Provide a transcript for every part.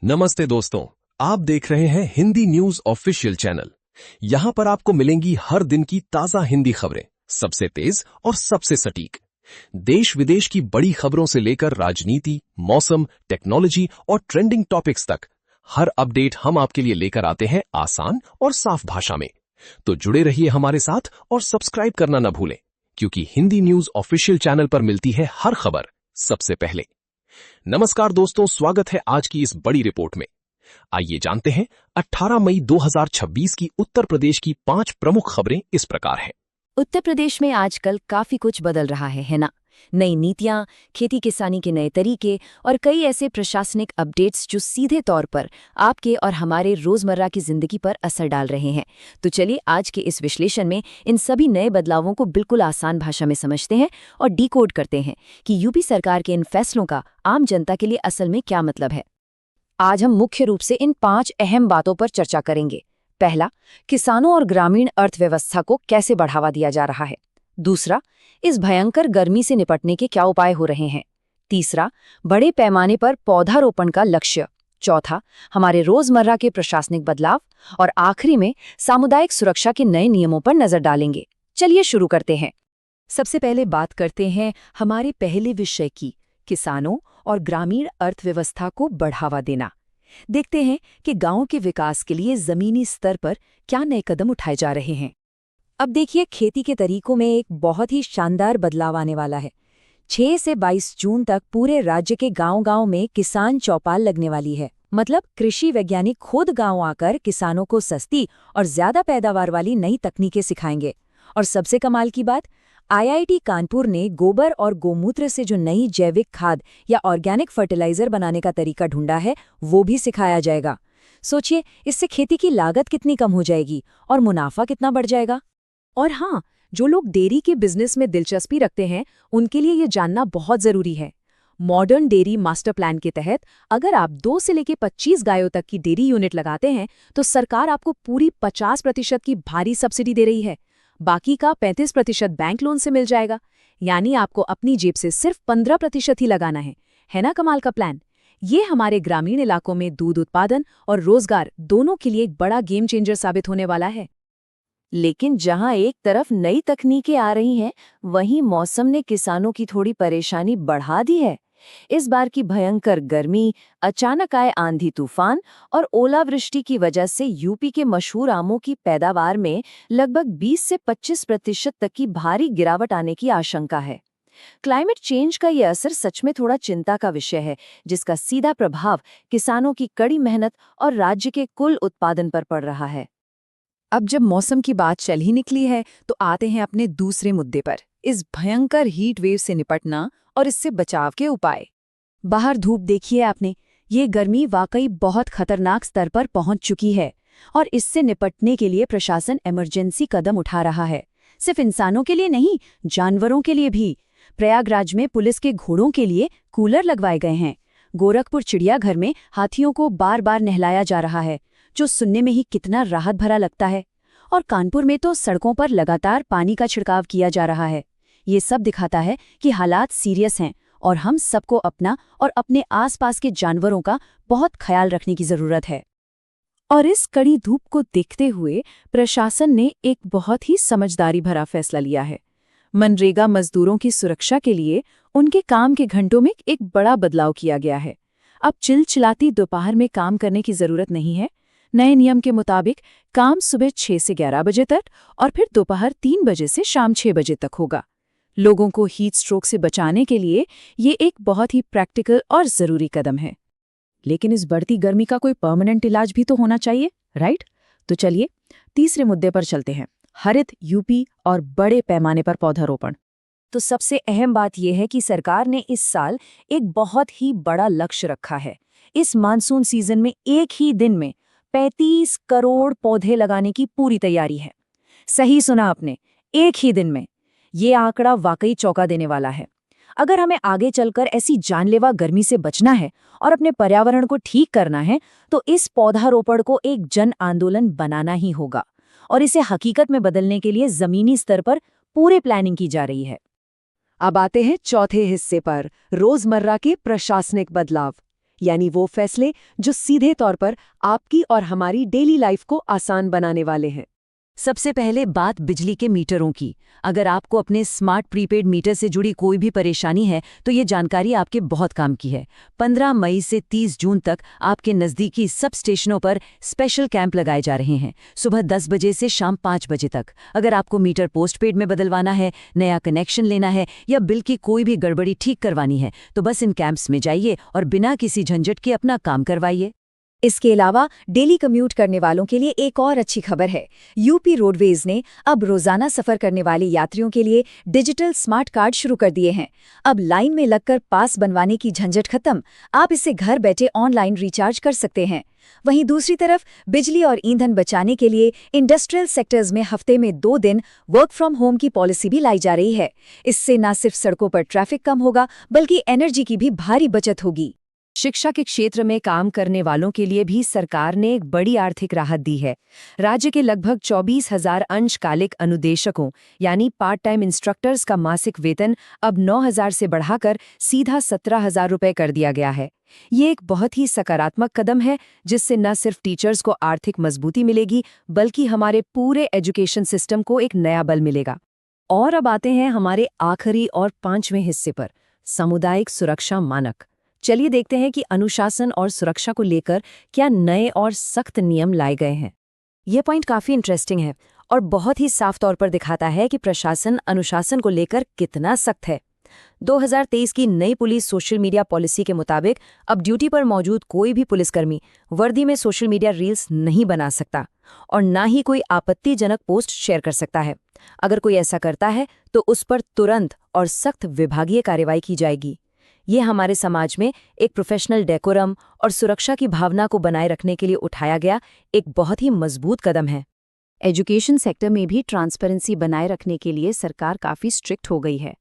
नमस्ते दोस्तों, आप देख रहे हैं हिंदी न्यूज ऑफिशियल चैनल। यहां पर आपको मिलेंगी हर दिन की ताजा हिंदी खबरें, सबसे तेज और सबसे सटीक। देश विदेश की बड़ी खबरों से लेकर राजनीति, मौसम, टेक्नोलॉजी और ट्रेंडिंग टॉपिक्स तक हर अपडेट हम आपके लिए लेकर आते हैं आसान और साफ भाषा में। तो जुड़े रहिए हमारे साथ और सब्सक्राइब करना न भूलें, क्योंकि हिंदी न्यूज ऑफिशियल चैनल पर मिलती है हर खबर सबसे पहले। नमस्कार दोस्तों, स्वागत है आज की इस बड़ी रिपोर्ट में। आइए जानते हैं 18 मई 2026 की उत्तर प्रदेश की 5 प्रमुख खबरें इस प्रकार हैं। उत्तर प्रदेश में आजकल काफी कुछ बदल रहा है ना। नई नीतियां, खेती किसानी के नए तरीके और कई ऐसे प्रशासनिक अपडेट्स जो सीधे तौर पर आपके और हमारे रोजमर्रा की जिंदगी पर असर डाल रहे हैं। तो चलिए आज के इस विश्लेषण में इन सभी नए बदलावों को बिल्कुल आसान भाषा में समझते हैं और डिकोड करते हैं कि यूपी सरकार के इन फैसलों का आम जनता के लिए असल में क्या मतलब है। आज हम मुख्य रूप से इन 5 अहम बातों पर चर्चा करेंगे। पहला, किसानों और ग्रामीण अर्थव्यवस्था को कैसे बढ़ावा दिया जा रहा है। दूसरा, इस भयंकर गर्मी से निपटने के क्या उपाय हो रहे हैं। तीसरा, बड़े पैमाने पर पौधारोपण का लक्ष्य। चौथा, हमारे रोजमर्रा के प्रशासनिक बदलाव। और आखिरी में सामुदायिक सुरक्षा के नए नियमों पर नजर डालेंगे। चलिए शुरू करते हैं। सबसे पहले बात करते हैं हमारे पहले विषय की, किसानों और ग्रामीण अर्थव्यवस्था को बढ़ावा देना। देखते हैं कि गांव के विकास के लिए जमीनी स्तर पर क्या नए कदम उठाए जा रहे हैं। अब देखिए, खेती के तरीकों में एक बहुत ही शानदार बदलाव आने वाला है। 6 से 22 जून तक पूरे राज्य के गांव-गांव में किसान चौपाल लगने वाली है। मतलब कृषि वैज्ञानिक खुद गांव आकर किसानों को सस्ती और ज्यादा पैदावार वाली नई तकनीकें सिखाएंगे। और सबसे कमाल की बात, आईआईटी कानपुर ने गोबर और गोमूत्र से जो नई जैविक खाद या ऑर्गेनिक फर्टिलाइजर बनाने का तरीका ढूंढा है, वो भी सिखाया जाएगा। सोचिए, इससे खेती की लागत कितनी कम हो जाएगी और मुनाफा कितना बढ़ जाएगा। और हाँ, जो लोग डेयरी के बिजनेस में दिलचस्पी रखते हैं, उनके लिए ये जानना बहुत जरूरी है। मॉडर्न डेयरी मास्टर प्लान के तहत अगर आप 2 से लेकर 25 गायों तक की डेयरी यूनिट लगाते हैं, तो सरकार आपको पूरी 50% की भारी सब्सिडी दे रही है। बाकी का 35% बैंक लोन से मिल जाएगा। यानी आपको अपनी जेब से सिर्फ 15% ही लगाना है ना कमाल का प्लान। ये हमारे ग्रामीण इलाकों में दूध उत्पादन और रोजगार दोनों के लिए एक बड़ा गेम चेंजर साबित होने वाला है। लेकिन जहां एक तरफ नई तकनीकें आ रही हैं, वहीं मौसम ने किसानों की थोड़ी परेशानी बढ़ा दी है। इस बार की भयंकर गर्मी, अचानक आए आंधी तूफान और ओलावृष्टि की वजह से यूपी के मशहूर आमों की पैदावार में लगभग 20 से 25% तक की भारी गिरावट आने की आशंका है। क्लाइमेट चेंज का ये असर सच में थोड़ा चिंता का विषय है, जिसका सीधा प्रभाव किसानों की कड़ी मेहनत और राज्य के कुल उत्पादन पर पड़ रहा है। अब जब मौसम की बात चल ही निकली है, तो आते हैं अपने दूसरे मुद्दे पर, इस भयंकर हीट वेव से निपटना और इससे बचाव के उपाय। बाहर धूप देखिए आपने, ये गर्मी वाकई बहुत खतरनाक स्तर पर पहुंच चुकी है और इससे निपटने के लिए प्रशासन इमरजेंसी कदम उठा रहा है। सिर्फ इंसानों के लिए नहीं, जानवरों के लिए भी। प्रयागराज में पुलिस के घोड़ों के लिए कूलर लगवाए गए हैं। गोरखपुर चिड़ियाघर में हाथियों को बार बार नहलाया जा रहा है, जो सुनने में ही कितना राहत भरा लगता है। और कानपुर में तो सड़कों पर लगातार पानी का छिड़काव किया जा रहा है। ये सब दिखाता है कि हालात सीरियस हैं और हम सबको अपना और अपने आसपास के जानवरों का बहुत ख्याल रखने की जरूरत है। और इस कड़ी धूप को देखते हुए प्रशासन ने एक बहुत ही समझदारी भरा फैसला लिया है। मनरेगा मजदूरों की सुरक्षा के लिए उनके काम के घंटों में एक बड़ा बदलाव किया गया है। अब चिलचिलाती दोपहर में काम करने की जरूरत नहीं है। नए नियम के मुताबिक काम सुबह 6 से 11 बजे तक और फिर दोपहर 3 बजे से शाम 6 बजे तक होगा। लोगों को हीट स्ट्रोक से बचाने के लिए ये एक बहुत ही प्रैक्टिकल और जरूरी कदम है। लेकिन इस बढ़ती गर्मी का कोई परमानेंट इलाज भी तो होना चाहिए, राइट? तो चलिए तीसरे मुद्दे पर चलते हैं, हरित यूपी और बड़े पैमाने पर पौधारोपण। तो सबसे अहम बात यह है कि सरकार ने इस साल एक बहुत ही बड़ा लक्ष्य रखा है। इस मानसून सीजन में एक ही दिन में 35 करोड़ पौधे लगाने की पूरी तैयारी है। सही सुना आपने, एक ही दिन में। ये आंकड़ा वाकई चौंका देने वाला है। अगर हमें आगे चलकर ऐसी जानलेवा गर्मी से बचना है और अपने पर्यावरण को ठीक करना है, तो इस पौधारोपण को एक जन आंदोलन बनाना ही होगा और इसे हकीकत में बदलने के लिए जमीनी स्तर पर पूरी प्लानिंग की जा रही है। अब आते हैं चौथे हिस्से पर, रोजमर्रा के प्रशासनिक बदलाव। यानी वो फैसले जो सीधे तौर पर आपकी और हमारी डेली लाइफ को आसान बनाने वाले हैं। सबसे पहले बात बिजली के मीटरों की। अगर आपको अपने स्मार्ट प्रीपेड मीटर से जुड़ी कोई भी परेशानी है तो ये जानकारी आपके बहुत काम की है। 15 मई से 30 जून तक आपके नज़दीकी सब स्टेशनों पर स्पेशल कैंप लगाए जा रहे हैं, सुबह 10 बजे से शाम 5 बजे तक। अगर आपको मीटर पोस्टपेड में बदलवाना है, नया कनेक्शन लेना है या बिल की कोई भी गड़बड़ी ठीक करवानी है तो बस इन कैंप्स में जाइए और बिना किसी झंझट के अपना काम करवाइए। इसके अलावा डेली कम्यूट करने वालों के लिए एक और अच्छी खबर है। यूपी रोडवेज ने अब रोजाना सफर करने वाले यात्रियों के लिए डिजिटल स्मार्ट कार्ड शुरू कर दिए हैं। अब लाइन में लगकर पास बनवाने की झंझट खत्म, आप इसे घर बैठे ऑनलाइन रिचार्ज कर सकते हैं। वहीं दूसरी तरफ बिजली और ईंधन बचाने के लिए इंडस्ट्रियल सेक्टर्स में हफ्ते में 2 दिन वर्क फ्रॉम होम की पॉलिसी भी लाई जा रही है। इससे न सिर्फ सड़कों पर ट्रैफिक कम होगा बल्कि एनर्जी की भी भारी बचत होगी। शिक्षा के क्षेत्र में काम करने वालों के लिए भी सरकार ने एक बड़ी आर्थिक राहत दी है। राज्य के लगभग 24,000 अंशकालिक अनुदेशकों यानी पार्ट टाइम इंस्ट्रक्टर्स का मासिक वेतन अब 9,000 से बढ़ाकर सीधा 17,000 रुपये कर दिया गया है। ये एक बहुत ही सकारात्मक कदम है जिससे न सिर्फ टीचर्स को आर्थिक मजबूती मिलेगी बल्कि हमारे पूरे एजुकेशन सिस्टम को एक नया बल मिलेगा। और अब आते हैं हमारे आखिरी और 5वें हिस्से पर, सामुदायिक सुरक्षा मानक। चलिए देखते हैं कि अनुशासन और सुरक्षा को लेकर क्या नए और सख्त नियम लाए गए हैं। ये पॉइंट काफ़ी इंटरेस्टिंग है और बहुत ही साफ तौर पर दिखाता है कि प्रशासन अनुशासन को लेकर कितना सख्त है। 2023 की नई पुलिस सोशल मीडिया पॉलिसी के मुताबिक अब ड्यूटी पर मौजूद कोई भी पुलिसकर्मी वर्दी में सोशल मीडिया रील्स नहीं बना सकता और ना ही कोई आपत्तिजनक पोस्ट शेयर कर सकता है। अगर कोई ऐसा करता है तो उस पर तुरंत और सख्त विभागीय कार्रवाई की जाएगी। ये हमारे समाज में एक प्रोफेशनल डेकोरम और सुरक्षा की भावना को बनाए रखने के लिए उठाया गया एक बहुत ही मजबूत कदम है। एजुकेशन सेक्टर में भी ट्रांसपेरेंसी बनाए रखने के लिए सरकार काफ़ी स्ट्रिक्ट हो गई है।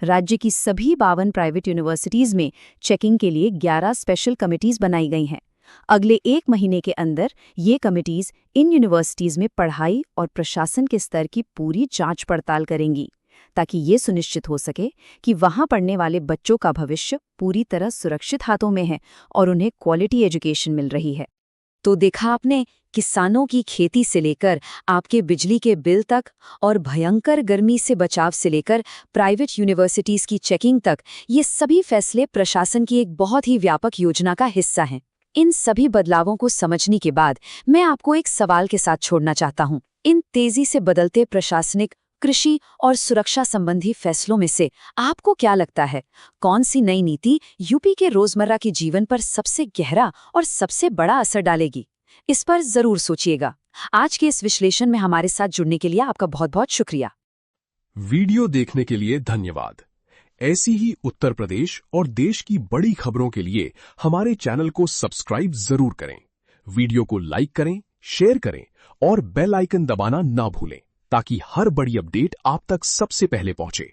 राज्य की सभी 52 प्राइवेट यूनिवर्सिटीज़ में चेकिंग के लिए 11 स्पेशल कमिटीज़ बनाई गई हैं। अगले 1 महीने के अंदर ये कमिटीज़ इन यूनिवर्सिटीज़ में पढ़ाई और प्रशासन के स्तर की पूरी जांच पड़ताल करेंगी ताकि ये सुनिश्चित हो सके कि वहां पढ़ने वाले बच्चों का भविष्य पूरी तरह सुरक्षित हाथों में है और उन्हें क्वालिटी एजुकेशन मिल रही है। तो देखा आपने, किसानों की खेती से लेकर आपके बिजली के बिल तक और भयंकर गर्मी से बचाव से लेकर प्राइवेट यूनिवर्सिटीज़ की चेकिंग तक, ये सभी फैसले प्रशासन की एक बहुत ही व्यापक योजना का हिस्सा हैं। इन सभी बदलावों को समझने के बाद मैं आपको एक सवाल के साथ छोड़ना चाहता हूँ। इन तेजी से बदलते प्रशासनिक, कृषि और सुरक्षा संबंधी फैसलों में से आपको क्या लगता है, कौन सी नई नीति यूपी के रोजमर्रा के जीवन पर सबसे गहरा और सबसे बड़ा असर डालेगी? इस पर जरूर सोचिएगा। आज के इस विश्लेषण में हमारे साथ जुड़ने के लिए आपका बहुत बहुत शुक्रिया। वीडियो देखने के लिए धन्यवाद। ऐसी ही उत्तर प्रदेश और देश की बड़ी खबरों के लिए हमारे चैनल को सब्सक्राइब जरूर करें। वीडियो को लाइक करें, शेयर करें और बेल आइकन दबाना ना भूलें ताकि हर बड़ी अपडेट आप तक सबसे पहले पहुंचे।